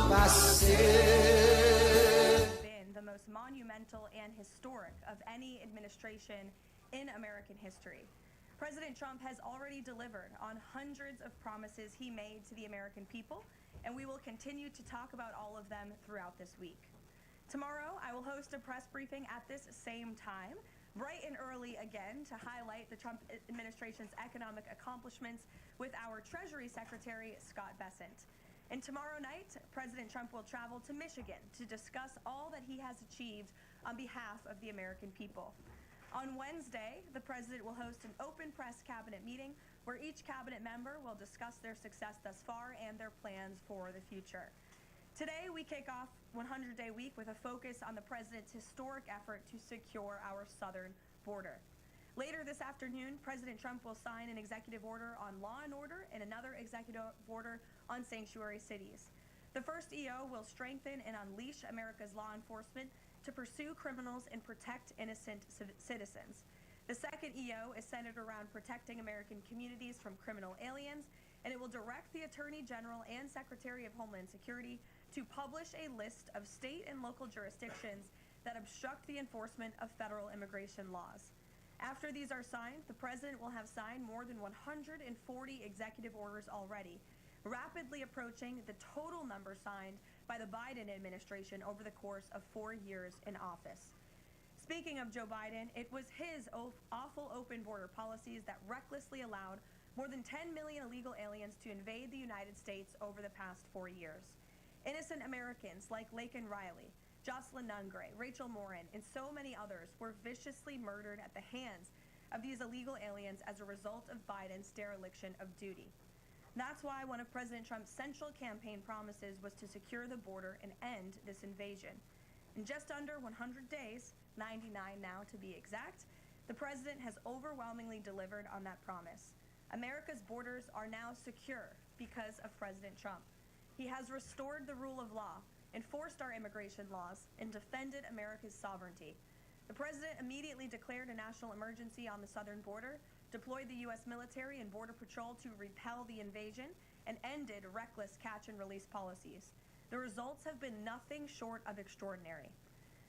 Been the most monumental and historic of any administration in American history. President Trump has already delivered on hundreds of promises he made to the American people, and we will continue to talk about all of them throughout this week. Tomorrow, I will host a press briefing at this same time, bright and early again, to highlight the Trump administration's economic accomplishments with our Treasury Secretary, Scott Bessent. And tomorrow night, President Trump will travel to Michigan to discuss all that he has achieved on behalf of the American people. On Wednesday, the president will host an open press cabinet meeting where each cabinet member will discuss their success thus far and their plans for the future. Today, we kick off 100-Day Week with a focus on the president's historic effort to secure our southern border. Later this afternoon, President Trump will sign an executive order on law and order and another executive order on sanctuary cities. The first EO will strengthen and unleash America's law enforcement to pursue criminals and protect innocent citizens. The second EO is centered around protecting American communities from criminal aliens, and it will direct the Attorney General and Secretary of Homeland Security to publish a list of state and local jurisdictions that obstruct the enforcement of federal immigration laws. After these are signed, the president will have signed more than 140 executive orders already, rapidly approaching the total number signed by the Biden administration over the course of 4 years in office. Speaking of Joe Biden, it was his awful open border policies that recklessly allowed more than 10 million illegal aliens to invade the United States over the past 4 years. Innocent Americans like Laken Riley, Jocelyn Nungray, Rachel Morin, and so many others were viciously murdered at the hands of these illegal aliens as a result of Biden's dereliction of duty. That's why one of President Trump's central campaign promises was to secure the border and end this invasion. In just under 100 days, 99 now to be exact, the president has overwhelmingly delivered on that promise. America's borders are now secure because of President Trump. He has restored the rule of law, enforced our immigration laws, and defended America's sovereignty. The president immediately declared a national emergency on the southern border, deployed the U.S. military and Border Patrol to repel the invasion, and ended reckless catch-and-release policies. The results have been nothing short of extraordinary.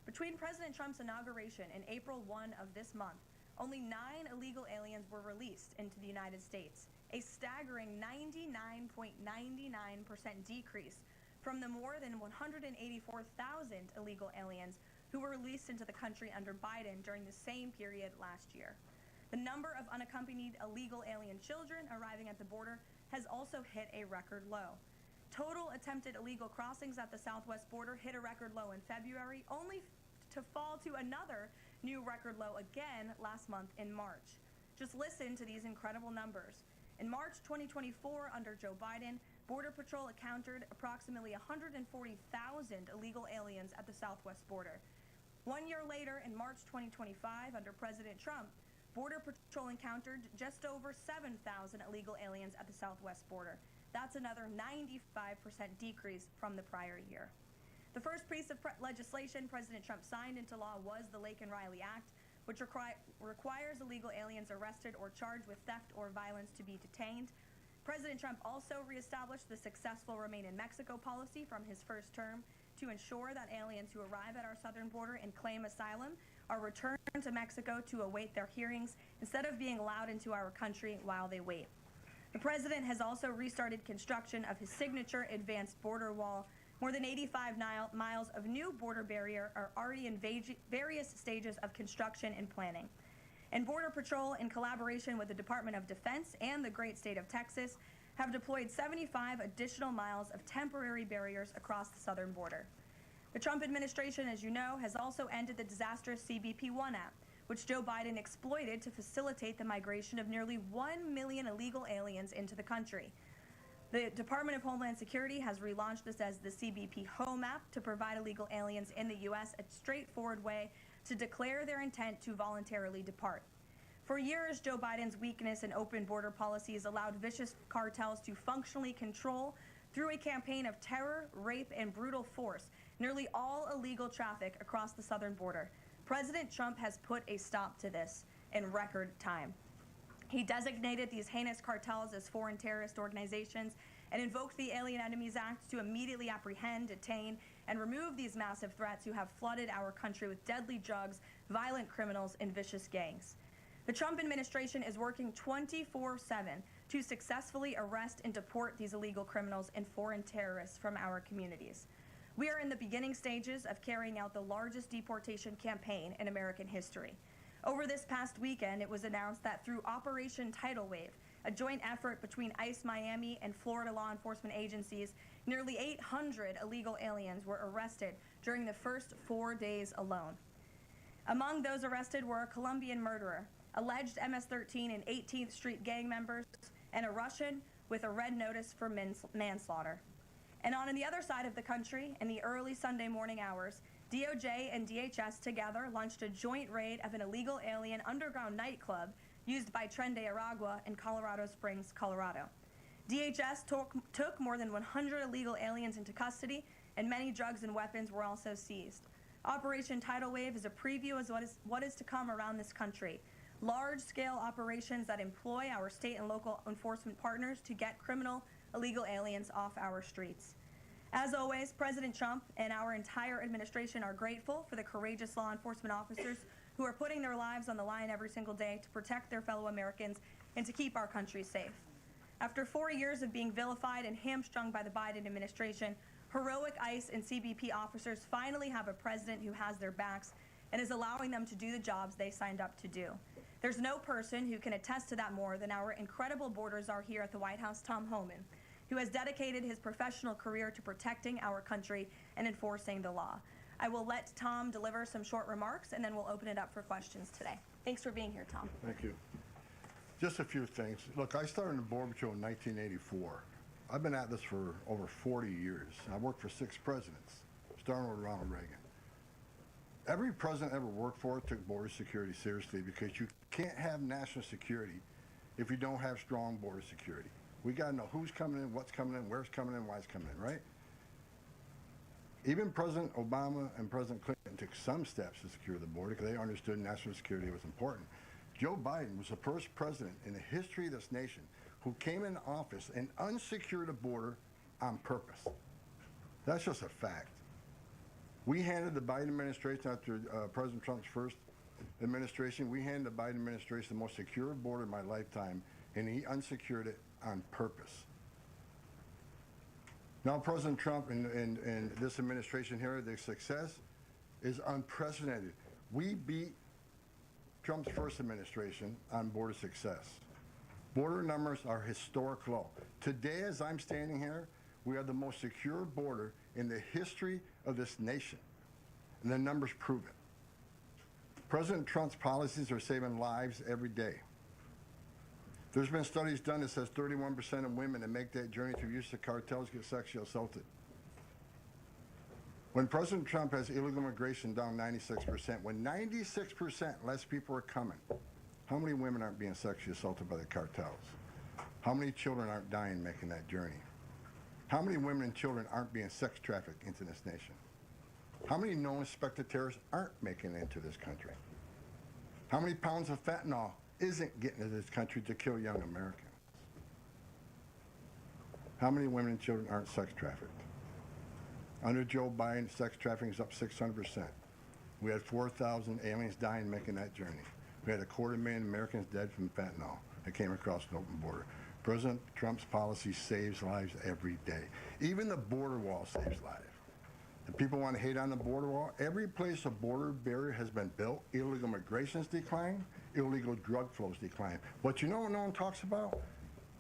Between President Trump's inauguration and April 1 of this month, only 9 illegal aliens were released into the United States, a staggering 99.99% decrease from the more than 184,000 illegal aliens who were released into the country under Biden during the same period last year. The number of unaccompanied illegal alien children arriving at the border has also hit a record low. Total attempted illegal crossings at the southwest border hit a record low in February, only to fall to another new record low again last month in March. Just listen to these incredible numbers. In March 2024, under Joe Biden, Border Patrol encountered approximately 140,000 illegal aliens at the southwest border. 1 year later, in March 2025, under President Trump, Border Patrol encountered just over 7,000 illegal aliens at the southwest border. That's another 95% decrease from the prior year. The first piece of legislation President Trump signed into law was the Laken Riley Act, which requires illegal aliens arrested or charged with theft or violence to be detained. President Trump also reestablished the successful Remain in Mexico policy from his first term to ensure that aliens who arrive at our southern border and claim asylum are returned to Mexico to await their hearings instead of being allowed into our country while they wait. The president has also restarted construction of his signature advanced border wall. More than 85 miles of new border barrier are already in various stages of construction and planning. And Border Patrol, in collaboration with the Department of Defense and the great state of Texas, have deployed 75 additional miles of temporary barriers across the southern border. The Trump administration, as you know, has also ended the disastrous CBP-1 app, which Joe Biden exploited to facilitate the migration of nearly 1 million illegal aliens into the country. The Department of Homeland Security has relaunched this as the CBP Home app to provide illegal aliens in the U.S. a straightforward way to declare their intent to voluntarily depart. For years, Joe Biden's weakness in open border policies allowed vicious cartels to functionally control, through a campaign of terror, rape, and brutal force, nearly all illegal traffic across the southern border. President Trump has put a stop to this in record time. He designated these heinous cartels as foreign terrorist organizations and invoked the Alien Enemies Act to immediately apprehend, detain, and remove these massive threats who have flooded our country with deadly drugs, violent criminals, and vicious gangs. The Trump administration is working 24/7 to successfully arrest and deport these illegal criminals and foreign terrorists from our communities. We are in the beginning stages of carrying out the largest deportation campaign in American history. Over this past weekend, it was announced that through Operation Tidal Wave, a joint effort between ICE Miami and Florida law enforcement agencies, nearly 800 illegal aliens were arrested during the first 4 days alone. Among those arrested were a Colombian murderer, alleged MS-13 and 18th Street gang members, and a Russian with a red notice for manslaughter. And on the other side of the country, in the early Sunday morning hours, DOJ and DHS together launched a joint raid of an illegal alien underground nightclub used by Tren de Aragua in Colorado Springs, Colorado. DHS took more than 100 illegal aliens into custody, and many drugs and weapons were also seized. Operation Tidal Wave is a preview of what is to come around this country. Large-scale operations that employ our state and local enforcement partners to get criminal illegal aliens off our streets. As always, President Trump and our entire administration are grateful for the courageous law enforcement officers who are putting their lives on the line every single day to protect their fellow Americans and to keep our country safe. After 4 years of being vilified and hamstrung by the Biden administration, heroic ICE and CBP officers finally have a president who has their backs and is allowing them to do the jobs they signed up to do. There's no person who can attest to that more than our incredible border czar here at the White House, Tom Homan, who has dedicated his professional career to protecting our country and enforcing the law. I will let Tom deliver some short remarks, and then we'll open it up for questions today. Thanks for being here, Tom. Thank you. Just a few things. Look, I started in the Border Patrol in 1984. I've been at this for over 40 years. I worked for 6 presidents, starting with Ronald Reagan. Every president I ever worked for took border security seriously, because you can't have national security if you don't have strong border security. We got to know who's coming in, what's coming in, where's coming in, why it's coming in, right? Even President Obama and President Clinton took some steps to secure the border because they understood national security was important. Joe Biden was the first president in the history of this nation who came into office and unsecured the border on purpose. That's just a fact. We handed the Biden administration, after President Trump's first administration, we handed the Biden administration the most secure border in my lifetime, and he unsecured it on purpose. Now, President Trump and this administration here, their success is unprecedented. We beat Trump's first administration on border success. Border numbers are historic low. Today, as I'm standing here, we are the most secure border in the history of this nation, and the numbers prove it. President Trump's policies are saving lives every day. There's been studies done that says 31% of women that make that journey through use of cartels get sexually assaulted. When President Trump has illegal immigration down 96%, when 96% less people are coming, how many women aren't being sexually assaulted by the cartels? How many children aren't dying making that journey? How many women and children aren't being sex trafficked into this nation? How many known suspected terrorists aren't making it into this country? How many pounds of fentanyl isn't getting into this country to kill young Americans? How many women and children aren't sex trafficked? Under Joe Biden, sex trafficking is up 600%. We had 4,000 aliens dying making that journey. We had 250,000 Americans dead from fentanyl that came across an open border. President Trump's policy saves lives every day. Even the border wall saves lives. The people want to hate on the border wall. Every place a border barrier has been built, illegal migration's declined, illegal drug flows decline. But you know what no one talks about?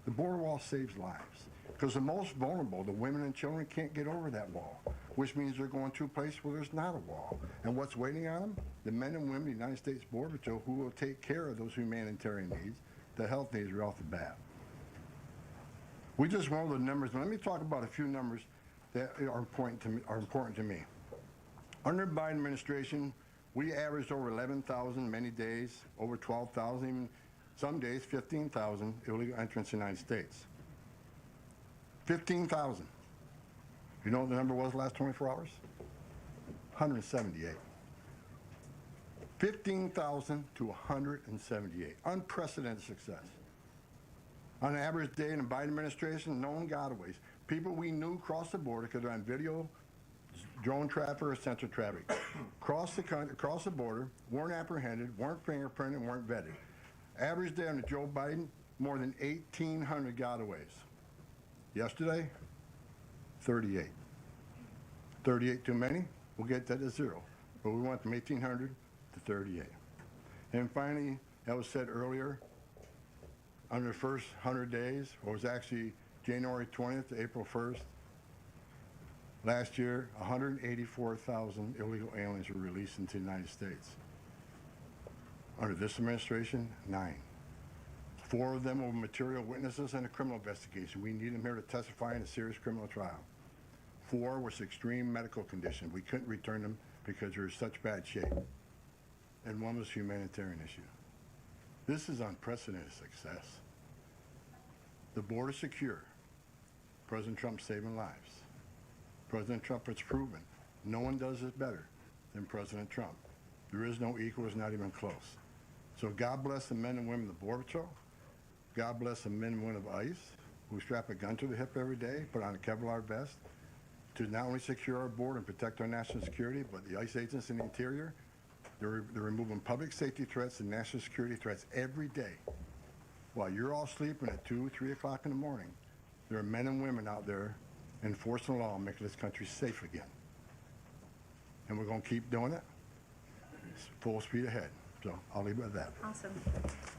The border wall saves lives. Because the most vulnerable, the women and children, can't get over that wall, which means they're going to a place where there's not a wall. And what's waiting on them? The men and women of the United States Border Patrol who will take care of those humanitarian needs, the health needs right off the bat. We just went over the numbers, but let me talk about a few numbers that are important to me. Under the Biden administration, we averaged over 11,000 many days, over 12,000, even some days 15,000 illegal entrants in the United States. 15,000. You know what the number was the last 24 hours? 178. 15,000 to 178. Unprecedented success. On an average day in the Biden administration, known gotaways. People we knew crossed the border because they're on video, drone traffic, or sensor traffic. Crossed the border, weren't apprehended, weren't fingerprinted, weren't vetted. Average day under Joe Biden, more than 1,800 gotaways. Yesterday, 38. 38 too many? We'll get that to 0. But we went from 1,800 to 38. And finally, that was said earlier, under the first 100 days, or it was actually January 20th to April 1st, last year, 184,000 illegal aliens were released into the United States. Under this administration, 9. 4 of them were material witnesses in a criminal investigation. We need them here to testify in a serious criminal trial. 4 was extreme medical condition. We couldn't return them because they're in such bad shape. And 1 was a humanitarian issue. This is unprecedented success. The border is secure. President Trump's saving lives. President Trump has proven no one does it better than President Trump. There is no equal, it's not even close. So God bless the men and women of the Border Patrol. God bless the men and women of ICE who strap a gun to the hip every day, put on a Kevlar vest to not only secure our border and protect our national security, but the ICE agents in the interior, they're removing public safety threats and national security threats every day. While you're all sleeping at 2, 3 o'clock in the morning, there are men and women out there enforcing the law and making this country safe again. And we're going to keep doing it. It's full speed ahead. So I'll leave it at that. Awesome.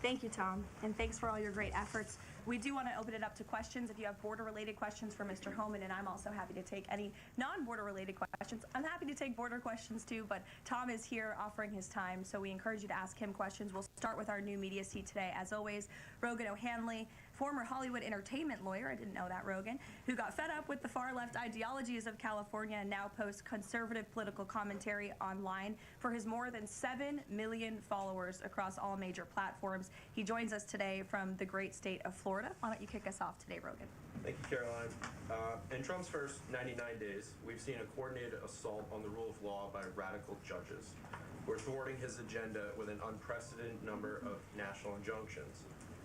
Thank you, Tom, and thanks for all your great efforts. We do want to open it up to questions. If you have border-related questions for Mr. Homan, and I'm also happy to take any non-border-related questions. I'm happy to take border questions too, but Tom is here offering his time, so we encourage you to ask him questions. We'll start with our new media seat today. As always, Rogan O'Hanley, former Hollywood entertainment lawyer, I didn't know that, Rogan, who got fed up with the far-left ideologies of California and now posts conservative political commentary online for his more than 7 million followers across all major platforms. He joins us today from the great state of Florida. Why don't you kick us off today, Rogan? Thank you, Caroline. In Trump's first 99 days, we've seen a coordinated assault on the rule of law by radical judges. We're thwarting his agenda with an unprecedented number of national injunctions.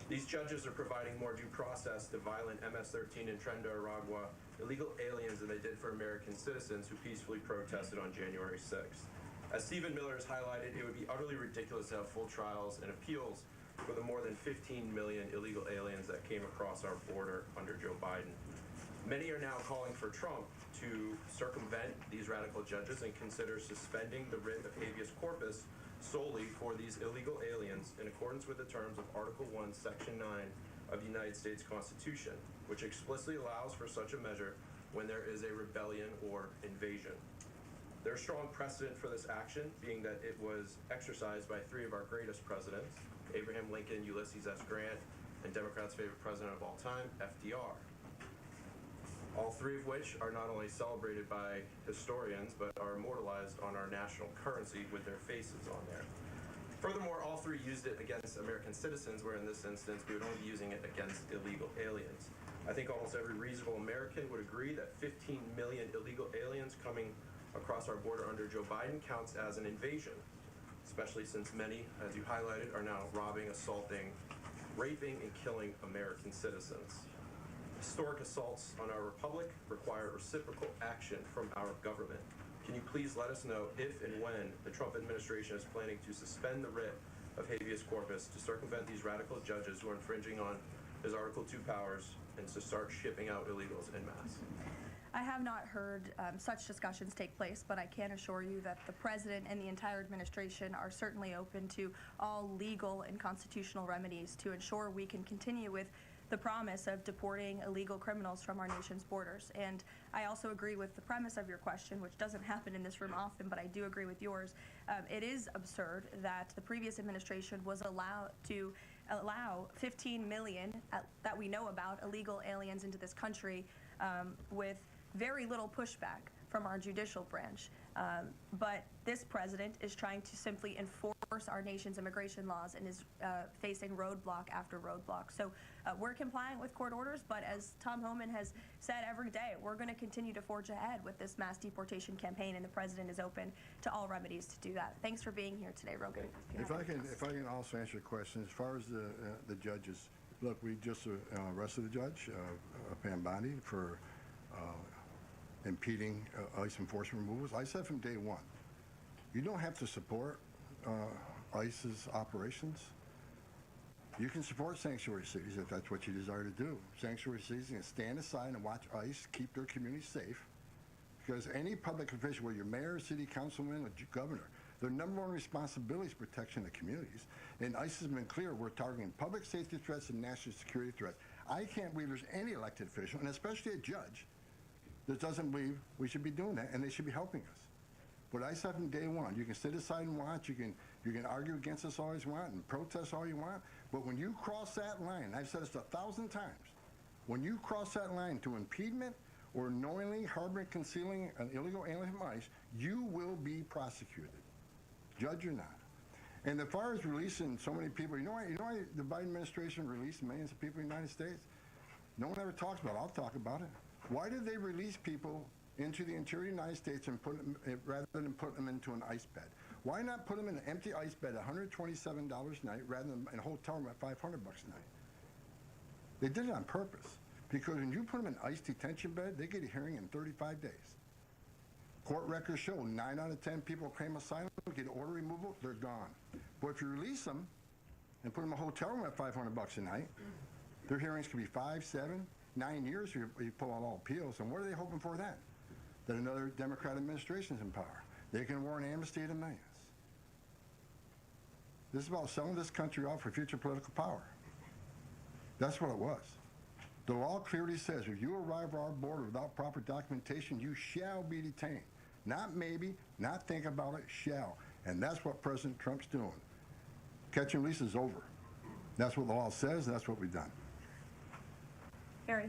These judges are providing more due process to violent MS-13 and Tren de Aragua illegal aliens than they did for American citizens who peacefully protested on January 6th. As Stephen Miller has highlighted, it would be utterly ridiculous to have full trials and appeals for the more than 15 million illegal aliens that came across our border under Joe Biden. Many are now calling for Trump to circumvent these radical judges and consider suspending the writ of habeas corpus solely for these illegal aliens in accordance with the terms of Article 1, Section 9 of the United States Constitution, which explicitly allows for such a measure when there is a rebellion or invasion. There's strong precedent for this action, being that it was exercised by 3 of our greatest presidents, Abraham Lincoln, Ulysses S. Grant, and Democrats' favorite president of all time, FDR. All 3 of which are not only celebrated by historians, but are immortalized on our national currency with their faces on there. Furthermore, all 3 used it against American citizens, where in this instance, we would only be using it against illegal aliens. I think almost every reasonable American would agree that 15 million illegal aliens coming across our border under Joe Biden counts as an invasion, especially since many, as you highlighted, are now robbing, assaulting, raping, and killing American citizens. Historic assaults on our republic require reciprocal action from our government. Can you please let us know if and when the Trump administration is planning to suspend the writ of habeas corpus to circumvent these radical judges who are infringing on his Article 2 powers and to start shipping out illegals en masse? I have not heard such discussions take place, but I can assure you that the president and the entire administration are certainly open to all legal and constitutional remedies to ensure we can continue with the promise of deporting illegal criminals from our nation's borders. And I also agree with the premise of your question, which doesn't happen in this room often, but I do agree with yours. It is absurd that the previous administration was allowed to allow 15 million that we know about illegal aliens into this country with very little pushback from our judicial branch. But this president is trying to simply enforce our nation's immigration laws and is facing roadblock after roadblock. So we're complying with court orders, but as Tom Homan has said every day, we're going to continue to forge ahead with this mass deportation campaign, and the president is open to all remedies to do that. Thanks for being here today, Rogan. If I can also answer your question, as far as the judges, Look, we just arrested a judge, Pam Bondi, for impeding ICE enforcement removals. I said from day one, you don't have to support ICE's operations. You can support sanctuary cities if that's what you desire to do. Sanctuary cities can stand aside and watch ICE keep their communities safe, because any public official, whether you're mayor, city councilman, or governor, their number one responsibility is protection of communities. And ICE has been clear, we're targeting public safety threats and national security threats. I can't believe there's any elected official, and especially a judge, that doesn't believe we should be doing that, and they should be helping us. But I said from day one, you can sit aside and watch, you can argue against us all you want and protest all you want, but when you cross that line, and I've said this 1,000 times, when you cross that line to impediment or knowingly harboring, concealing an illegal alien from ICE, you will be prosecuted, judge or not. And as far as releasing so many people, you know why the Biden administration released millions of people in the United States? No one ever talks about it. I'll talk about it. Why did they release people into the interior of the United States and put them, rather than put them into an ice bed? Why not put them in an empty ice bed at $127 a night rather than in a hotel room at $500 a night? They did it on purpose, because when you put them in an ice detention bed, they get a hearing in 35 days. Court records show 9 out of 10 people claim asylum, get order removal, they're gone. But if you release them and put them in a hotel room at $500 a night, their hearings could be 5, 7, 9 years if you pull out all appeals. And what are they hoping for then? That another Democrat administration is in power. They can warrant amnesty to millions. This is about selling this country off for future political power. That's what it was. The law clearly says if you arrive at our border without proper documentation, you shall be detained. Not maybe, not think about it, shall. And that's what President Trump's doing. Catch and release is over. That's what the law says, and that's what we've done. Harry.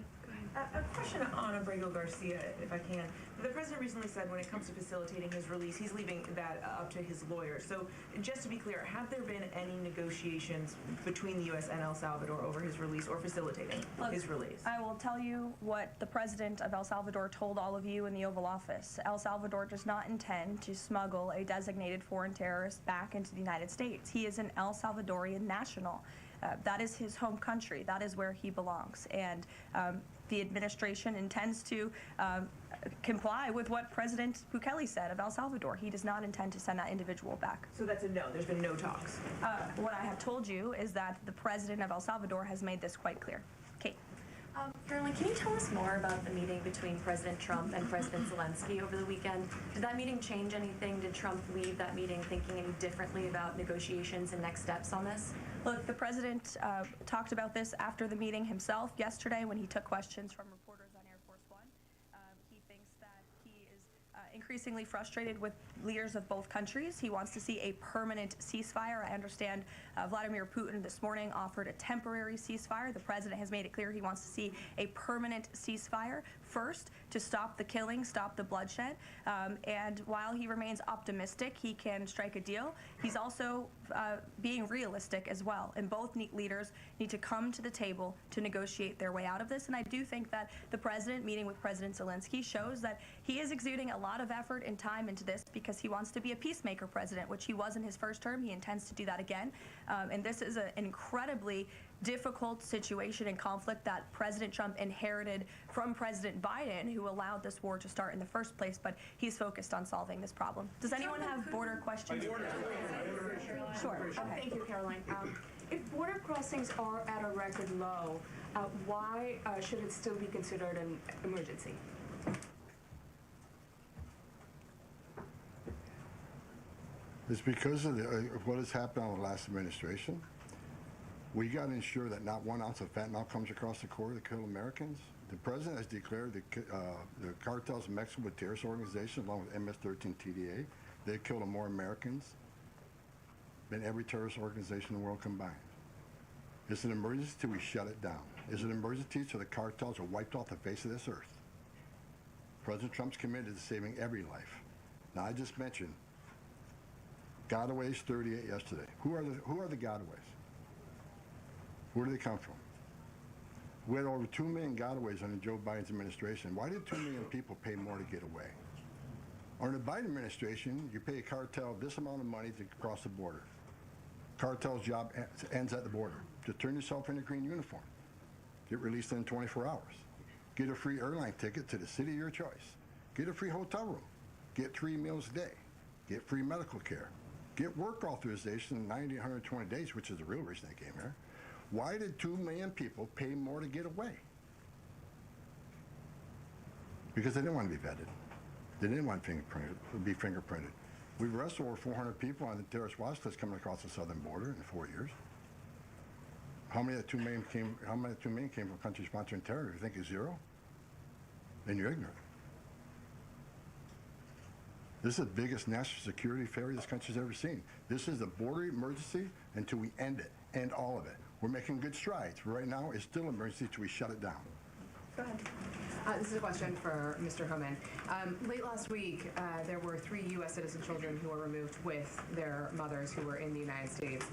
A question on Abrego Garcia, if I can. The president recently said when it comes to facilitating his release, he's leaving that up to his lawyer. So just to be clear, have there been any negotiations between the U.S. and El Salvador over his release or facilitating his release? I will tell you what the president of El Salvador told all of you in the Oval Office. El Salvador does not intend to smuggle a designated foreign terrorist back into the United States. He is an El Salvadorian national. That is his home country. That is where he belongs. And the administration intends to comply with what President Bukele said of El Salvador. He does not intend to send that individual back. So that's a no. There's been no talks. What I have told you is that the president of El Salvador has made this quite clear. Kate. Caroline, can you tell us more about the meeting between President Trump and President Zelensky over the weekend? Did that meeting change anything? Did Trump leave that meeting thinking any differently about negotiations and next steps on this? Look, the president talked about this after the meeting himself yesterday when he took questions from reporters on Air Force One. He thinks that he is increasingly frustrated with leaders of both countries. He wants to see a permanent ceasefire. I understand Vladimir Putin this morning offered a temporary ceasefire. The president has made it clear he wants to see a permanent ceasefire first to stop the killing, stop the bloodshed. And while he remains optimistic he can strike a deal, he's also being realistic as well. And both leaders need to come to the table to negotiate their way out of this. And I do think that the president meeting with President Zelensky shows that he is exuding a lot of effort and time into this because he wants to be a peacemaker president, which he was in his first term. He intends to do that again. And this is an incredibly difficult situation and conflict that President Trump inherited from President Biden, who allowed this war to start in the first place, but he's focused on solving this problem. Does anyone have border questions? Sure. Okay. Thank you, Caroline. If border crossings are at a record low, why should it still be considered an emergency? It's because of what has happened in the last administration. We got to ensure that not 1 ounce of fentanyl comes across the border to kill Americans. The president has declared the cartels in Mexico with terrorist organizations, along with MS-13 TDA. They've killed more Americans than every terrorist organization in the world combined. It's an emergency till we shut it down. It's an emergency till the cartels are wiped off the face of this earth. President Trump's committed to saving every life. Now, I just mentioned gotaways 38 yesterday. Who are the gotaways? Where do they come from? We had over 2 million gotaways under Joe Biden's administration. Why did 2 million people pay more to get away? Under the Biden administration, you pay a cartel this amount of money to cross the border. Cartel's job ends at the border. to turn yourself in a green uniform. Get released in 24 hours. Get a free airline ticket to the city of your choice. Get a free hotel room. Get 3 meals a day. Get free medical care. Get work authorization in 90, 120 days, which is the real reason they came here. Why did 2 million people pay more to get away? Because they didn't want to be vetted. They didn't want to be fingerprinted. We've arrested over 400 people on the terrorist watch list coming across the southern border in 4 years. How many of the 2 million came? How many of the 2 million came from countries sponsoring terror? You think it's 0? Then you're ignorant. This is the biggest national security failure this country's ever seen. This is a border emergency until we end it, end all of it. We're making good strides. But right now, it's still an emergency until we shut it down. Go ahead. This is a question for Mr. Homan. Late last week, there were 3 U.S. citizen children who were removed with their mothers who were in the United States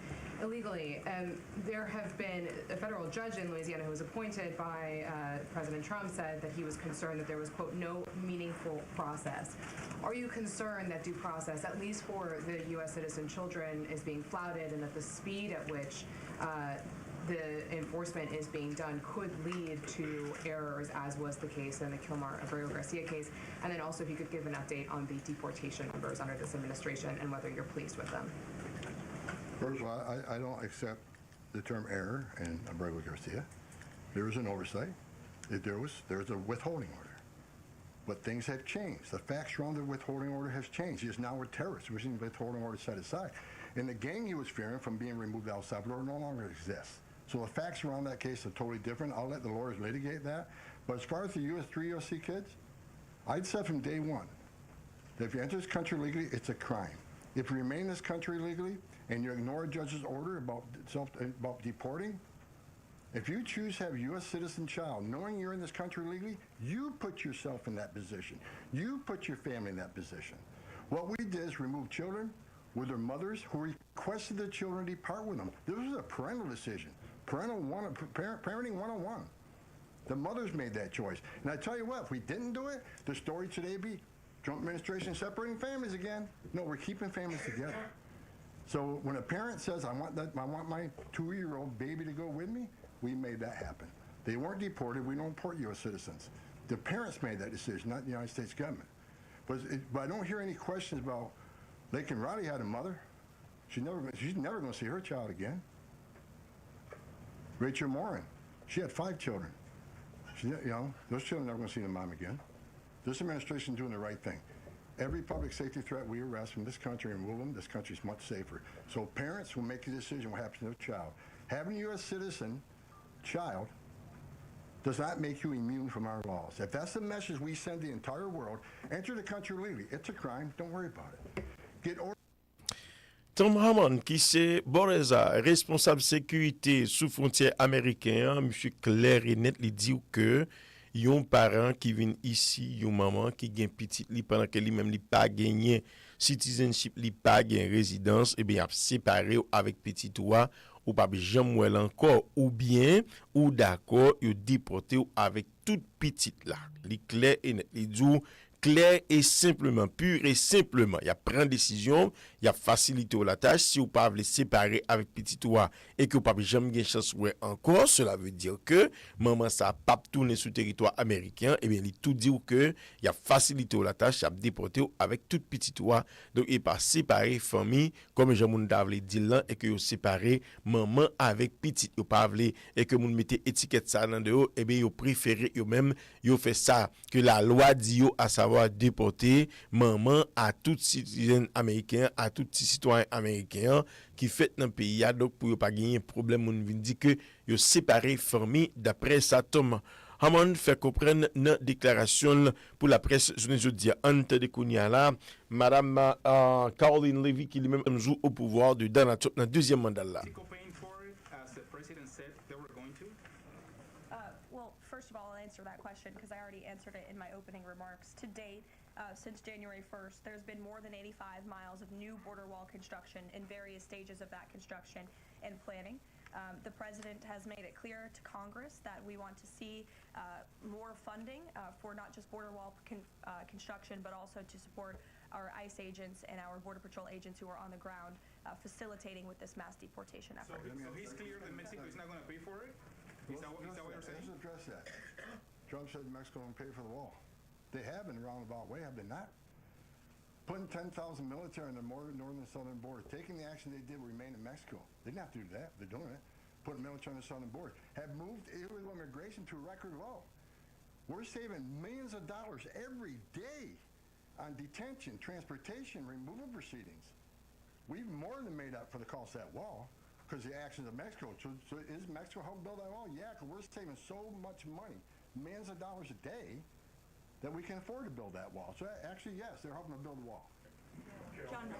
illegally. There have been a federal judge in Louisiana who was appointed by President Trump said that he was concerned that there was, quote, no meaningful process. Are you concerned that due process, at least for the U.S. citizen children, is being flouted and that the speed at which the enforcement is being done could lead to errors, as was the case in the Kilmar-Abreu-Garcia case? And then also if you could give an update on the deportation numbers under this administration and whether you're pleased with them. First of all, I don't accept the term error in Abreu-Garcia. There was an oversight. There's a withholding order. But things have changed. The facts around the withholding order has changed. He is now a terrorist. We're seeing the withholding order set aside. And the gang he was fearing from being removed out of El Salvador no longer exists. So the facts around that case are totally different. I'll let the lawyers litigate that. But as far as the 3 USC kids, I'd said from day one that if you enter this country legally, it's a crime. If you remain in this country legally and you ignore a judge's order about deporting, if you choose to have a U.S. citizen child, knowing you're in this country legally, you put yourself in that position. You put your family in that position. What we did is remove children with their mothers who requested the children depart with them. This was a parental decision. Parenting 101. The mothers made that choice. And I tell you what, if we didn't do it, the story today would be Trump administration separating families again. No, we're keeping families together. So when a parent says, I want my 2-year-old baby to go with me, we made that happen. They weren't deported. We don't deport U.S. citizens. The parents made that decision, not the United States government. But I don't hear any questions about Laken Riley had a mother. She's never going to see her child again. Rachel Morin, she had 5 children. Those children are never going to see their mom again. This administration is doing the right thing. Every public safety threat we arrest from this country and remove them, this country is much safer. So parents will make a decision what happens to their child. Having a U.S. citizen child does not make you immune from our laws. If that's the message we send the entire world, enter the country legally. It's a crime. Don't worry about it. Get order. Tom Hammond, qui c'est Boreza, responsable sécurité sous frontière américaine, monsieur clair et net, il dit que yon parent qui vient ici, yon maman qui gagne petit li pendant que lui même li pas gagné citizenship, li pas gagné résidence, et bien a séparé avec petit toi ou pas jamais encore ou bien ou d'accord, yo déporté avec toute petite là. Li clair et net, li dit clair et simplement, pur et simplement. Il y a prendre décision, il y a facilité la tâche. Si vous ne pouvez pas séparer avec petit toi et que vous ne pouvez jamais gagner chance encore, cela veut dire que maman ça pas tourner sur le territoire américain, et bien il tout dit que il y a facilité la tâche, il y a déporté avec toute petite toi. Donc il pas séparer famille comme Jean moun davle dit là et que vous séparer maman avec petite, vous pas et que moun mettez étiquette ça dans dehors, et bien vous préférez vous même vous fait ça que la loi dit à savoir déporter maman à tout citoyen américain, à tout citoyen américain qui fait dans le pays. Donc pour pas gagner problème, on dit que yo séparé famille d'après ça. Tom Hammond fait comprendre dans déclaration pour la presse jeudi ante de Kounia là, madame Caroline Levy qui lui-même joue au pouvoir de Donald Trump dans deuxième mandat là. First of all, I'll answer that question because I already answered it in my opening remarks. To date, since January 1st, there's been more than 85 miles of new border wall construction in various stages of that construction and planning. The president has made it clear to Congress that we want to see more funding for not just border wall construction, but also to support our ICE agents and our Border Patrol agents who are on the ground facilitating with this mass deportation So, effort. so he's clear that Mexico is not going to pay for it? Is that what you're saying? Let's address that. Trump said Mexico will pay for the wall. They have in a roundabout way, have they not? Putting 10,000 military on the northern and southern border, taking the action they did, remain in Mexico. They didn't have to do that. They're doing it. Putting military on the southern border. Have moved illegal immigration to a record low. We're saving millions of dollars every day on detention, transportation, removal proceedings. We've more than made up for the cost of that wall because the actions of Mexico. So is Mexico helping build that wall? Yeah, because we're saving so much money, millions of dollars a day, that we can afford to build that wall. So actually, yes, they're helping to build the wall. John,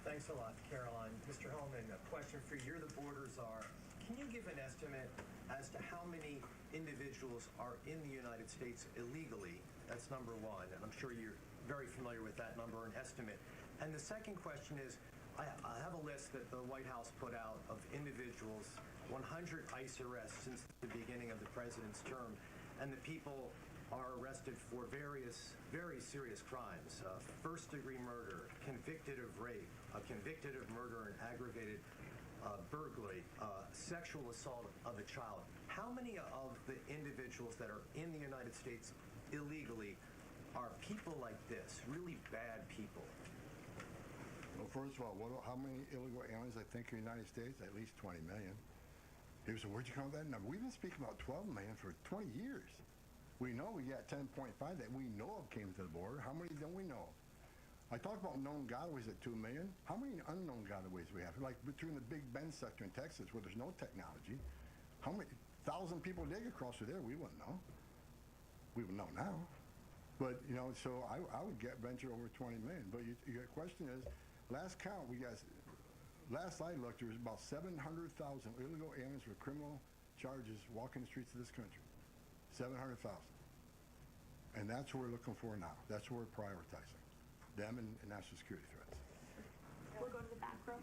Thanks a lot, Caroline. Mr. Hellman, a question for you. You're the border czar. Can you give an estimate as to how many individuals are in the United States illegally? That's number one, and I'm sure you're very familiar with that number, an estimate. And the second question is, I have a list that the White House put out of individuals, 100 ICE arrests since the beginning of the president's term, and the people are arrested for various very serious crimes: first-degree murder, convicted of rape, convicted of murder and aggravated burglary, sexual assault of a child. How many of the individuals that are in the United States illegally are people like this, really bad people? Well, first of all, how many illegal aliens I think in the United States? At least 20 million. He said, where'd you come up with that number? We've been speaking about 12 million for 20 years. We know we got 10.5 that we know of came to the border. How many don't we know? I talked about known gotaways at 2 million. How many unknown gotaways we have? Like between the Big Bend sector in Texas where there's no technology, how many 1,000 people did get across through there? We wouldn't know. We would know now. But, you know, so I would venture over 20 million. But your question is, last count, last I looked, there was about 700,000 illegal aliens with criminal charges walking the streets of this country. 700,000. And that's what we're looking for now. That's what we're prioritizing. Them and national security threats. we'll go to the back row.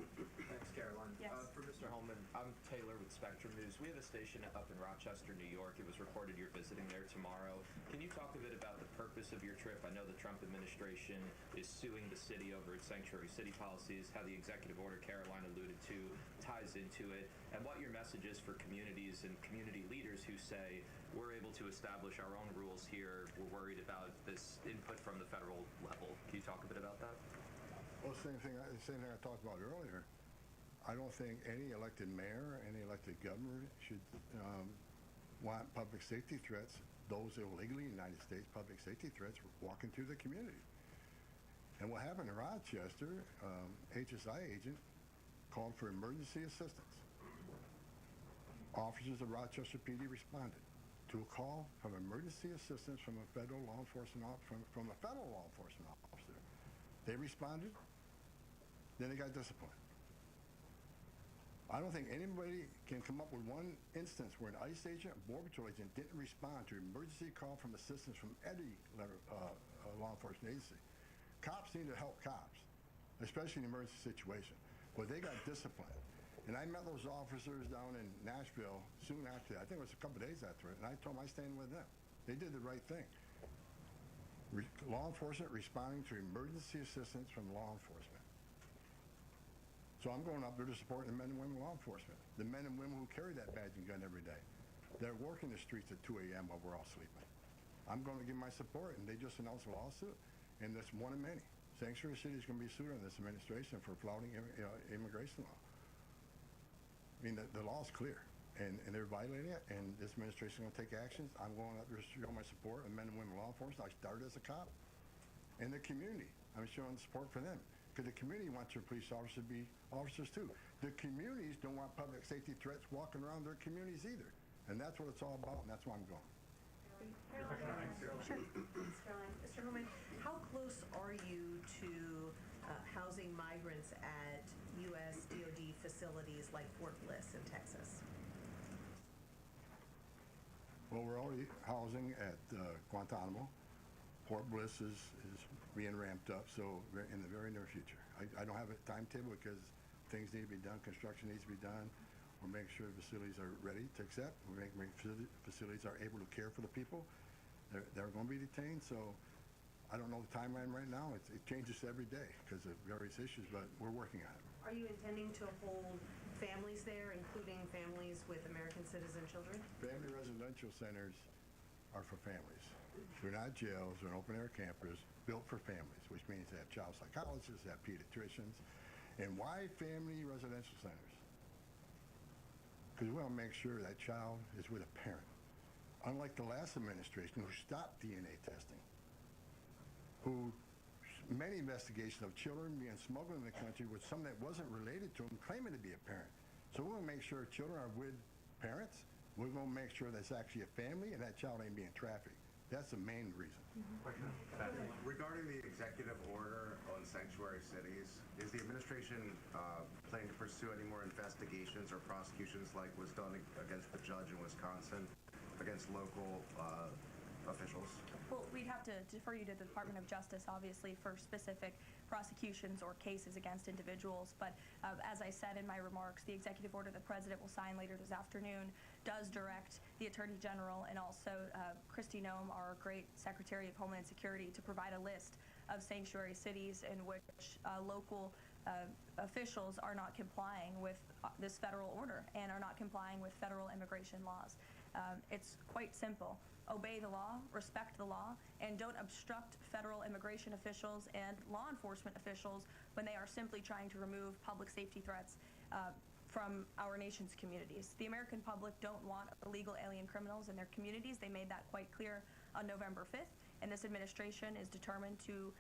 Thanks, Caroline. Yes. For Mr. Holman, I'm Taylor with Spectrum News. We have a station up in Rochester, New York. It was reported you're visiting there tomorrow. Can you talk a bit about the purpose of your trip? I know the Trump administration is suing the city over its sanctuary city policies, how the executive order Caroline alluded to ties into it, and what your message is for communities and community leaders who say, we're able to establish our own rules here. We're worried about this input from the federal level. Can you talk a bit about that? Well, same thing I talked about earlier. I don't think any elected mayor, any elected governor should want public safety threats, those illegally in the United States, public safety threats, walking through the community. And what happened in Rochester, HSI agent called for emergency assistance. Officers of Rochester PD responded to a call from emergency assistance from a federal law enforcement from a federal law enforcement officer. They responded, then they got disciplined. I don't think anybody can come up with one instance where an ICE agent, a Border Patrol agent, didn't respond to an emergency call from assistance from any law enforcement agency. Cops need to help cops, especially in an emergency situation. But they got disciplined. And I met those officers down in Nashville soon after that. I think it was a couple of days after it. And I told them I stand with them. They did the right thing. Law enforcement responding to emergency assistance from law enforcement. So I'm going up there to support the men and women of law enforcement, the men and women who carry that badge and gun every day. They're working the streets at 2 a.m. while we're all sleeping. I'm going to give my support, and they just announced a lawsuit, and that's one of many. Sanctuary City is going to be sued on this administration for flouting immigration law. I mean, the law is clear, and they're violating it, and this administration is going to take actions. I'm going up there to show my support, and men and women of law enforcement. I started as a cop. And the community, I'm showing support for them. Because the community wants their police officers to be officers too. The communities don't want public safety threats walking around their communities either. And that's what it's all about, and that's why I'm going. Caroline. Sure. Caroline. Mr. Holman, how close are you to housing migrants at U.S. DoD facilities like Fort Bliss in Texas? Well, we're already housing at Guantanamo. Fort Bliss is being ramped up, so in the very near future. I don't have a timetable because things need to be done, construction needs to be done. We're making sure the facilities are ready to accept. We're making facilities are able to care for the people. They're going to be detained, so I don't know the timeline right now. It changes every day because of various issues, but we're working on it. Are you intending to hold families there, including families with American citizen children? Family residential centers are for families. They're not jails, they're open-air campers built for families, which means they have child psychologists, they have pediatricians. And why family residential centers? Because we want to make sure that child is with a parent. Unlike the last administration who stopped DNA testing, who many investigations of children being smuggled in the country with someone that wasn't related to them claiming to be a parent. So we're going to make sure children are with parents. We're going to make sure that's actually a family and that child ain't being trafficked. That's the main reason. Regarding the executive order on sanctuary cities, is the administration planning to pursue any more investigations or prosecutions like was done against the judge in Wisconsin, against local officials? Well, we'd have to defer you to the Department of Justice, obviously, for specific prosecutions or cases against individuals. But as I said in my remarks, the executive order the President will sign later this afternoon does direct the Attorney General and also Kristi Noem, our great Secretary of Homeland Security, to provide a list of sanctuary cities in which local officials are not complying with this federal order and are not complying with federal immigration laws. It's quite simple. Obey the law, respect the law, and don't obstruct federal immigration officials and law enforcement officials when they are simply trying to remove public safety threats from our nation's communities. The American public don't want illegal alien criminals in their communities. They made that quite clear on November 5th, and this administration is determined to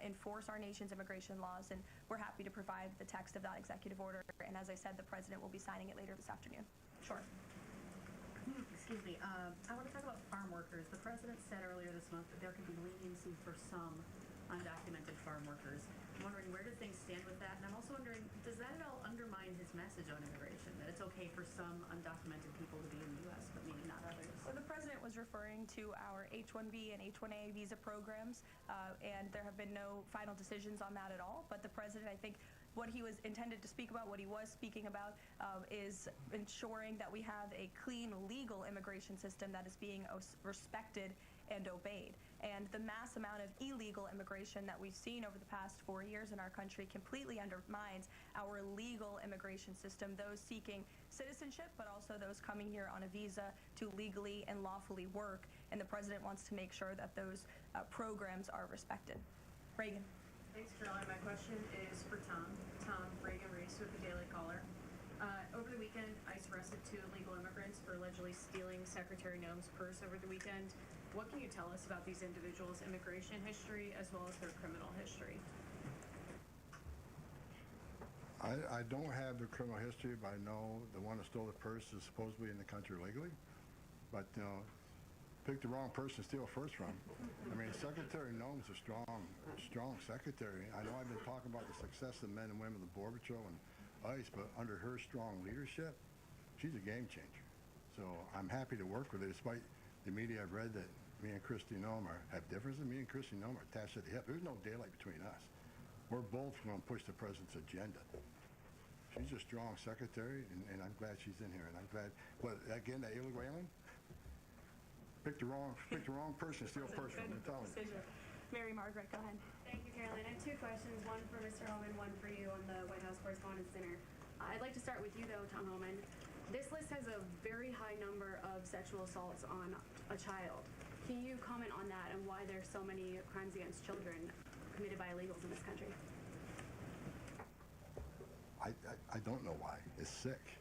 enforce our nation's immigration laws, and we're happy to provide the text of that executive order. And as I said, the President will be signing it later this afternoon. Sure. Excuse me. I want to talk about farm workers. The President said earlier this month that there could be leniency for some undocumented farm workers. I'm wondering, where do things stand with that? And I'm also wondering, does that at all undermine his message on immigration, that it's okay for some undocumented people to be in the U.S., but maybe not others? So the President was referring to our H-1B and H-1A visa programs, and there have been no final decisions on that at all. But the President, I think, what he was intended to speak about, what he was speaking about, is ensuring that we have a clean, legal immigration system that is being respected and obeyed. And the mass amount of illegal immigration that we've seen over the past 4 years in our country completely undermines our legal immigration system, those seeking citizenship, but also those coming here on a visa to legally and lawfully work. And the President wants to make sure that those programs are respected. Reagan. Thanks, Caroline. My question is for Tom. Tom, Reagan Reese with the Daily Caller. Over the weekend, ICE arrested 2 illegal immigrants for allegedly stealing Secretary Noem's purse over the weekend. What can you tell us about these individuals' immigration history as well as their criminal history? I don't have the criminal history, but I know the one that stole the purse is supposedly in the country legally. But, you know, pick the wrong person to steal first from. I mean, Secretary Noem's a strong secretary. I know I've been talking about the success of men and women of the Border Patrol and ICE, but under her strong leadership, she's a game changer. So I'm happy to work with her, despite the media I've read that me and Kristi Noem have differences. Me and Kristi Noem are attached at the hip. There's no daylight between us. We're both going to push the President's agenda. She's a strong secretary, and I'm glad she's in here. And I'm glad, but again, the illegal alien, pick the wrong person, steal first from. I'm telling you. Mary Margaret, go ahead. Thank you, Caroline. I have 2 questions, one for Mr. Homan, one for you on the White House Correspondents' Dinner. I'd like to start with you, though, Tom Homan. This list has a very high number of sexual assaults on a child. Can you comment on that and why there's so many crimes against children committed by illegals in this country? I don't know why. It's sick.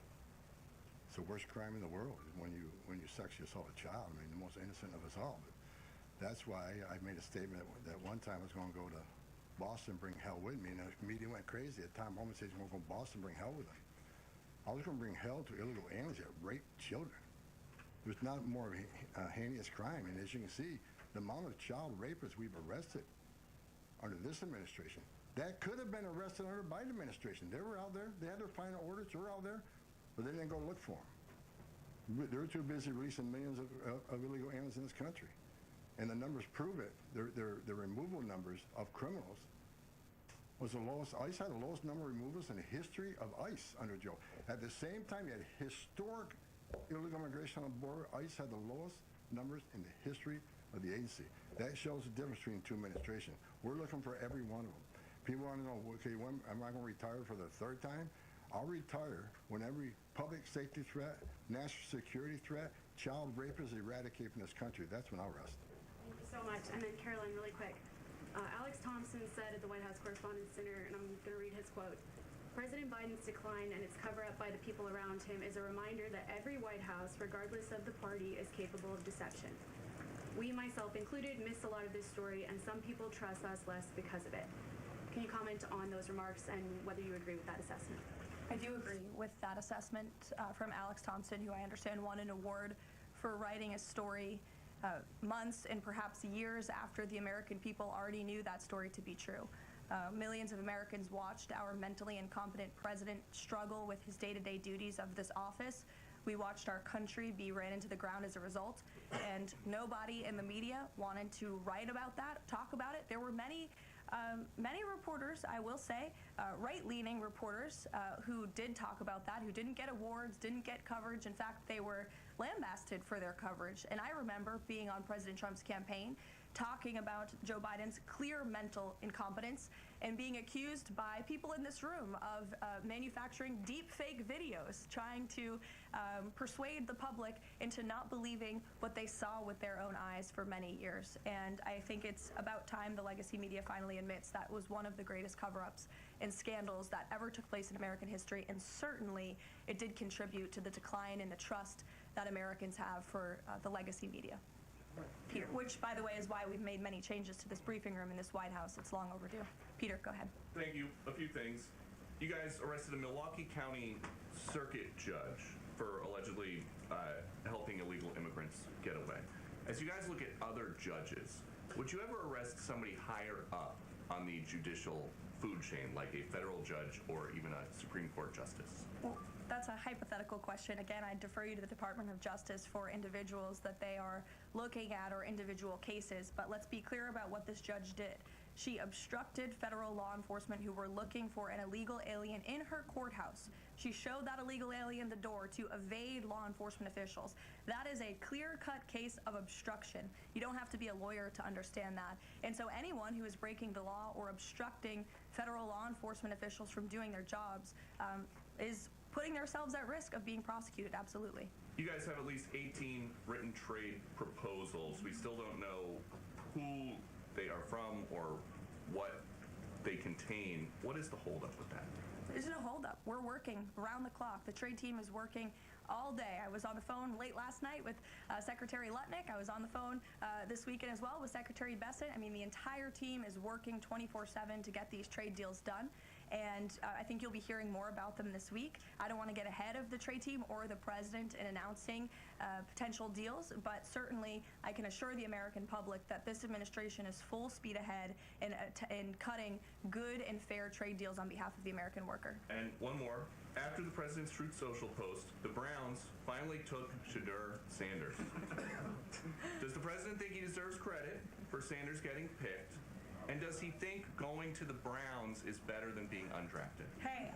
It's the worst crime in the world when you sexually assault a child. I mean, the most innocent of us all. But that's why I made a statement that one time I was going to go to Boston, bring hell with me, and the media went crazy. At Tom Homan says he's going to go to Boston, bring hell with him. I was going to bring hell to illegal aliens that rape children. There's not more heinous crime, and as you can see, the amount of child rapists we've arrested under this administration, that could have been arrested under the Biden administration. They were out there. They had their final orders. They were out there, but they didn't go look for them. They were too busy releasing millions of illegal aliens in this country. And the numbers prove it. The removal numbers of criminals was the lowest. ICE had the lowest number of removals in the history of ICE under Joe. At the same time, you had historic illegal immigration on the border. ICE had the lowest numbers in the history of the agency. That shows the difference between two administrations. We're looking for every one of them. People want to know, okay, when am I going to retire for the third time? I'll retire when every public safety threat, national security threat, child rape is eradicated from this country. That's when I'll rest. Thank you so much. And then Caroline, really quick. Alex Thompson said at the White House Correspondents' Center, and I'm going to read his quote, "President Biden's decline and its cover-up by the people around him is a reminder that every White House, regardless of the party, is capable of deception. We, myself included, miss a lot of this story, and some people trust us less because of it." Can you comment on those remarks and whether you agree with that assessment? I do agree with that assessment from Alex Thompson, who I understand won an award for writing a story months and perhaps years after the American people already knew that story to be true. Millions of Americans watched our mentally incompetent president struggle with his day-to-day duties of this office. We watched our country be ran into the ground as a result, and nobody in the media wanted to write about that, talk about it. There were many reporters, I will say, right-leaning reporters who did talk about that, who didn't get awards, didn't get coverage. In fact, they were lambasted for their coverage. And I remember being on President Trump's campaign, talking about Joe Biden's clear mental incompetence and being accused by people in this room of manufacturing deep fake videos, trying to persuade the public into not believing what they saw with their own eyes for many years. And I think it's about time the legacy media finally admits that was one of the greatest cover-ups and scandals that ever took place in American history, and certainly it did contribute to the decline in the trust that Americans have for the legacy media. Peter, which, by the way, is why we've made many changes to this briefing room in this White House. It's long overdue. Peter, go ahead. Thank you. A few things. You guys arrested a Milwaukee County circuit judge for allegedly helping illegal immigrants get away. As you guys look at other judges, would you ever arrest somebody higher up on the judicial food chain, like a federal judge or even a Supreme Court justice? Well, that's a hypothetical question. Again, I defer you to the Department of Justice for individuals that they are looking at or individual cases. But let's be clear about what this judge did. She obstructed federal law enforcement who were looking for an illegal alien in her courthouse. She showed that illegal alien the door to evade law enforcement officials. That is a clear-cut case of obstruction. You don't have to be a lawyer to understand that. And so anyone who is breaking the law or obstructing federal law enforcement officials from doing their jobs is putting themselves at risk of being prosecuted, absolutely. You guys have at least 18 written trade proposals. We still don't know who they are from or what they contain. What is the holdup with that? There isn't a holdup. We're working around the clock. The trade team is working all day. I was on the phone late last night with Secretary Lutnick. I was on the phone this weekend as well with Secretary Bessent. I mean, the entire team is working 24/7 to get these trade deals done. And I think you'll be hearing more about them this week. I don't want to get ahead of the trade team or the president in announcing potential deals, but certainly I can assure the American public that this administration is full speed ahead in cutting good and fair trade deals on behalf of the American worker. And one more. After the president's Truth Social post, the Browns finally took Shadur Sanders. Does the president think he deserves credit for Sanders getting picked? And does he think going to the Browns is better than being undrafted? Hey,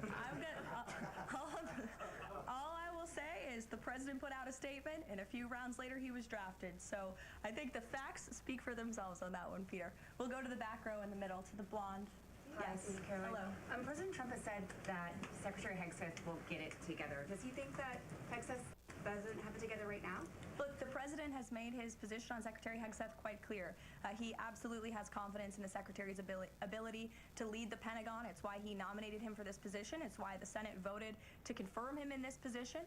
all I will say is the president put out a statement, and a few rounds later he was drafted. So I think the facts speak for themselves on that one, Peter. We'll go to the back row in the middle, to the blonde. Yes, Caroline. Hello. President Trump has said that Secretary Hegseth will get it together. Does he think that Hegseth doesn't have it together right now? Look, the president has made his position on Secretary Hegseth quite clear. He absolutely has confidence in the secretary's ability to lead the Pentagon. It's why he nominated him for this position. It's why the Senate voted to confirm him in this position.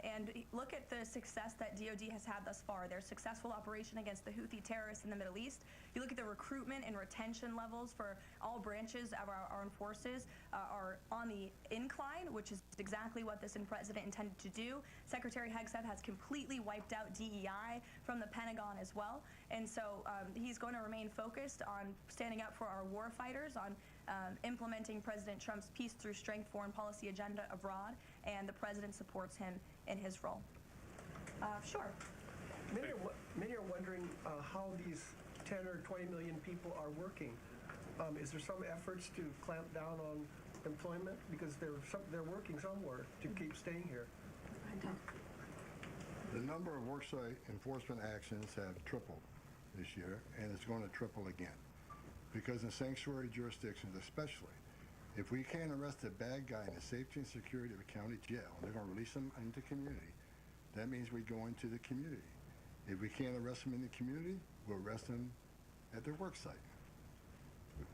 And look at the success that DOD has had thus far. Their successful operation against the Houthi terrorists in the Middle East. You look at the recruitment and retention levels for all branches of our armed forces are on the incline, which is exactly what this president intended to do. Secretary Hegseth has completely wiped out DEI from the Pentagon as well. And so he's going to remain focused on standing up for our war fighters, on implementing President Trump's peace through strength foreign policy agenda abroad, and the president supports him in his role. Sure. Many are wondering how these 10 or 20 million people are working. Is there some efforts to clamp down on employment? Because they're working somewhere to keep staying here. The number of worksite enforcement actions have tripled this year, and it's going to triple again. Because in sanctuary jurisdictions especially, if we can't arrest a bad guy in the safety and security of a county jail, and they're going to release him into community, that means we go into the community. If we can't arrest them in the community, we'll arrest them at their work site.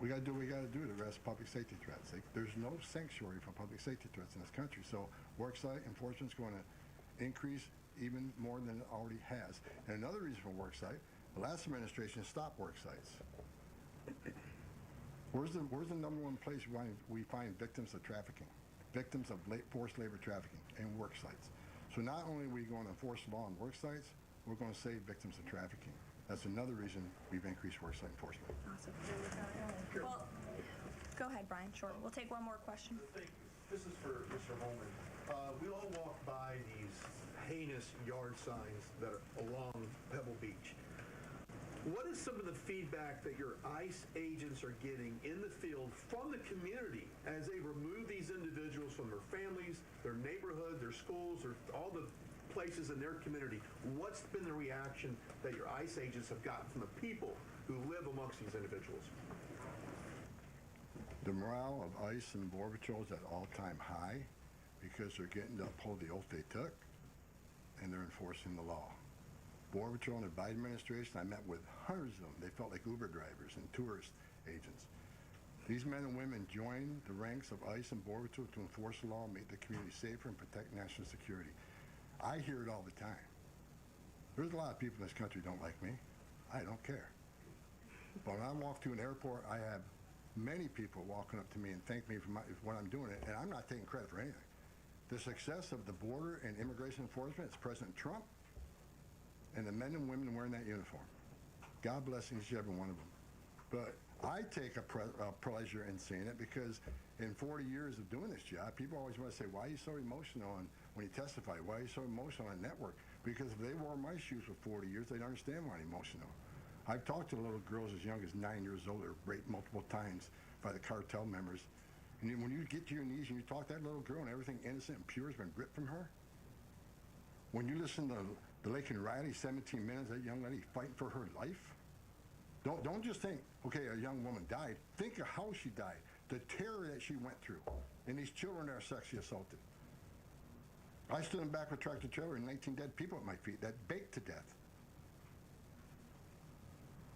We got to do what we got to do to arrest public safety threats. There's no sanctuary for public safety threats in this country. So work site enforcement is going to increase even more than it already has. And another reason for work site, the last administration stopped work sites. Where's the number one place we find victims of trafficking, victims of forced labor trafficking, and work sites? So not only are we going to enforce law on work sites, we're going to save victims of trafficking. That's another reason we've increased worksite enforcement. Awesome. Well, go ahead, Brian. Sure. We'll take one more question. Thank you. This is for Mr. Holman. We all walk by these heinous yard signs that are along Pebble Beach. What is some of the feedback that your ICE agents are getting in the field from the community as they remove these individuals from their families, their neighborhood, their schools, or all the places in their community? What's been the reaction that your ICE agents have gotten from the people who live amongst these individuals? The morale of ICE and Border Patrol is at all-time high because they're getting to uphold the oath they took, and they're enforcing the law. Border Patrol and the Biden administration, I met with hundreds of them. They felt like Uber drivers and tourist agents. These men and women joined the ranks of ICE and Border Patrol to enforce the law, make the community safer, and protect national security. I hear it all the time. There's a lot of people in this country who don't like me. I don't care. But when I walk to an airport, I have many people walking up to me and thank me for what I'm doing, and I'm not taking credit for anything. The success of the border and immigration enforcement is President Trump and the men and women wearing that uniform. God bless each and every one of them. But I take a pleasure in seeing it because in 40 years of doing this job, people always want to say, why are you so emotional when you testify? Why are you so emotional on network? Because if they wore my shoes for 40 years, they'd understand why I'm emotional. I've talked to little girls as young as 9 years old that were raped multiple times by the cartel members. And when you get to your knees and you talk to that little girl and everything innocent and pure has been ripped from her, when you listen to the Laken Riley, 17 minutes, that young lady fighting for her life, don't just think, okay, a young woman died. Think of how she died, the terror that she went through, and these children that are sexually assaulted. I stood in back of a tractor trailer and 19 dead people at my feet that baked to death.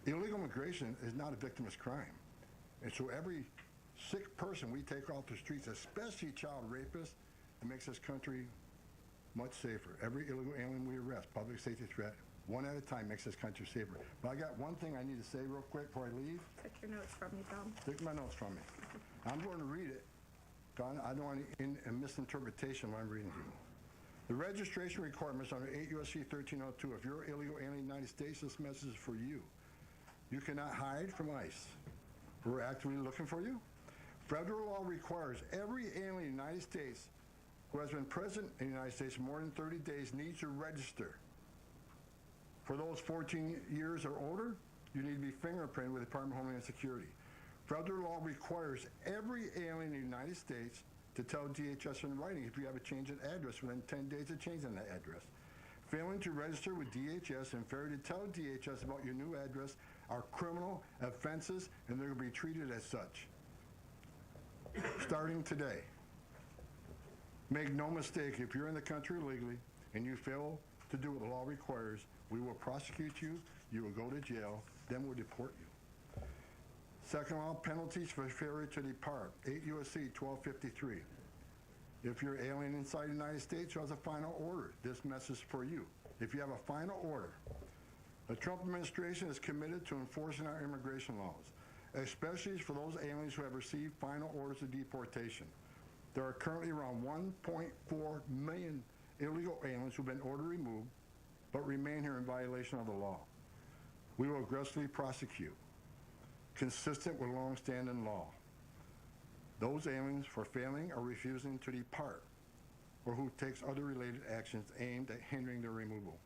Illegal immigration is not a victimless crime. And so every sick person we take off the streets, especially child rapists, it makes this country much safer. Every illegal alien we arrest, public safety threat, one at a time makes this country safer. But I got one thing I need to say real quick before I leave. Take your notes from me, Tom. Take my notes from me. I'm going to read it. I don't want a misinterpretation when I'm reading to you. The registration requirements under 8 U.S.C. 1302. If you're illegal alien in the United States, this message is for you. You cannot hide from ICE. We're actively looking for you. Federal law requires every alien in the United States who has been present in the United States more than 30 days needs to register. For those 14 years or older, you need to be fingerprinted with the Department of Homeland Security. Federal law requires every alien in the United States to tell DHS in writing if you have a change of address within 10 days of changing that address. Failing to register with DHS and failure to tell DHS about your new address are criminal offenses, and they're going to be treated as such. Starting today. Make no mistake, if you're in the country illegally and you fail to do what the law requires, we will prosecute you, you will go to jail, then we'll deport you. Second law, penalties for failure to depart, 8 U.S.C. 1253. If you're alien inside the United States who has a final order, this message is for you. If you have a final order, the Trump administration is committed to enforcing our immigration laws, especially for those aliens who have received final orders of deportation. There are currently around 1.4 million illegal aliens who have been ordered removed but remain here in violation of the law. We will aggressively prosecute, consistent with long-standing law, those aliens for failing or refusing to depart or who takes other related actions aimed at hindering their removal.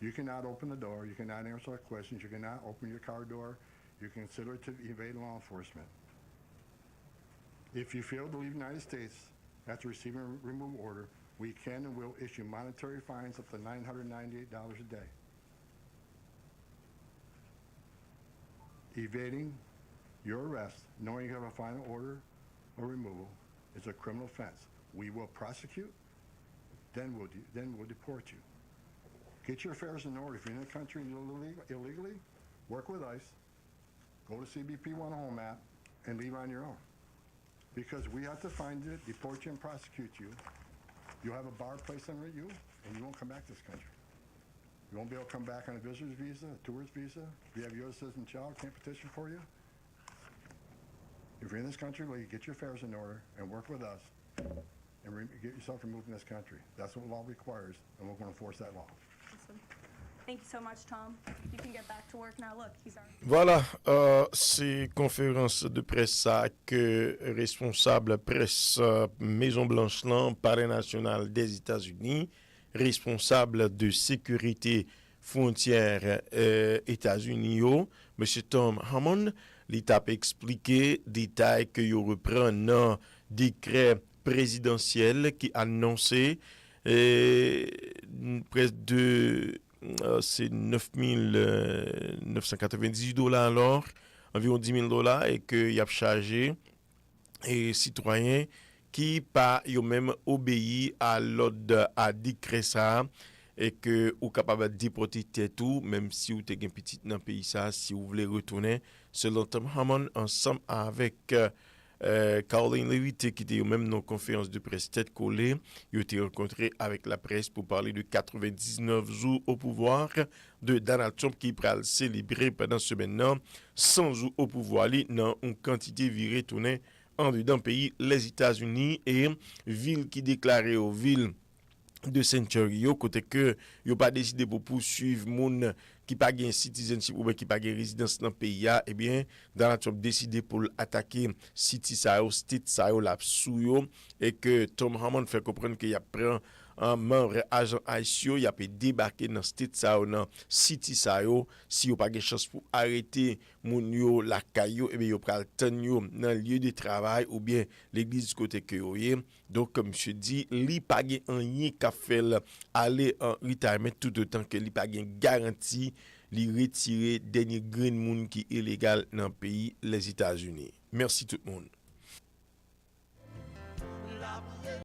You cannot open the door, you cannot answer our questions, you cannot open your car door, you can consider it to evade law enforcement. If you fail to leave the United States after receiving a removal order, we can and will issue monetary fines up to $998 a day. evading your arrest, knowing you have a final order or removal, is a criminal offense. We will prosecute, then we'll deport you. Get your affairs in order. If you're in the country illegally, work with ICE, go to CBP One Home app, and leave on your own. Because we have to find it, deport you, and prosecute you. You'll have a bar placed on you, and you won't come back to this country. You won't be able to come back on a visitor's visa, a tourist visa. If you have a U.S. citizen child, can't petition for you. If you're in this country, get your affairs in order and work with us and get yourself removed from this country. That's what law requires, and we're going to enforce that law. Awesome. Thank you so much, Tom. You can get back to work now. Look, he's our... Voilà, c'est conférence de presse ça que responsable presse Maison Blanche là, Palais national des États-Unis, responsable de sécurité frontière États-Unis, M. Tom Hammond, l'État a expliqué détails que il reprend dans décret présidentiel qui annonçait presque de c'est 9 998 $ alors, environ 10 000 $ et que y a chargé et citoyens qui pas yo même obéi à l'ordre à décret ça et que ou capable de déporter tout même si vous êtes un petit dans pays ça si vous voulez retourner selon Tom Hammond ensemble avec Caroline Levitt qui était même dans conférence de presse tête collée, il a été rencontré avec la presse pour parler de 99 jours au pouvoir de Donald Trump qui pral célébrer pendant ce maintenant 100 jours au pouvoir li dans une quantité virée tournée en dedans pays les États-Unis et ville qui déclarée aux villes de Century côté que yo pas décidé pour poursuivre moun qui pas gain citizenship ou qui pas gain résidence dans pays et bien Donald Trump décidé pour attaquer city ça state ça la sou yo et que Tom Hammond fait comprendre qu'il y a prend un membre agent haïtien il a peut débarquer dans state ça dans city ça si yo pas gain chance pour arrêter moun yo la caillou et bien yo pral tan yo dans lieu de travail ou bien l'église côté que yo donc comme je dis li pas gain rien qu'a fait aller en retirement tout autant que li pas gain garantie li retirer dernier grain moun qui illégal dans pays les États-Unis. Merci tout le monde.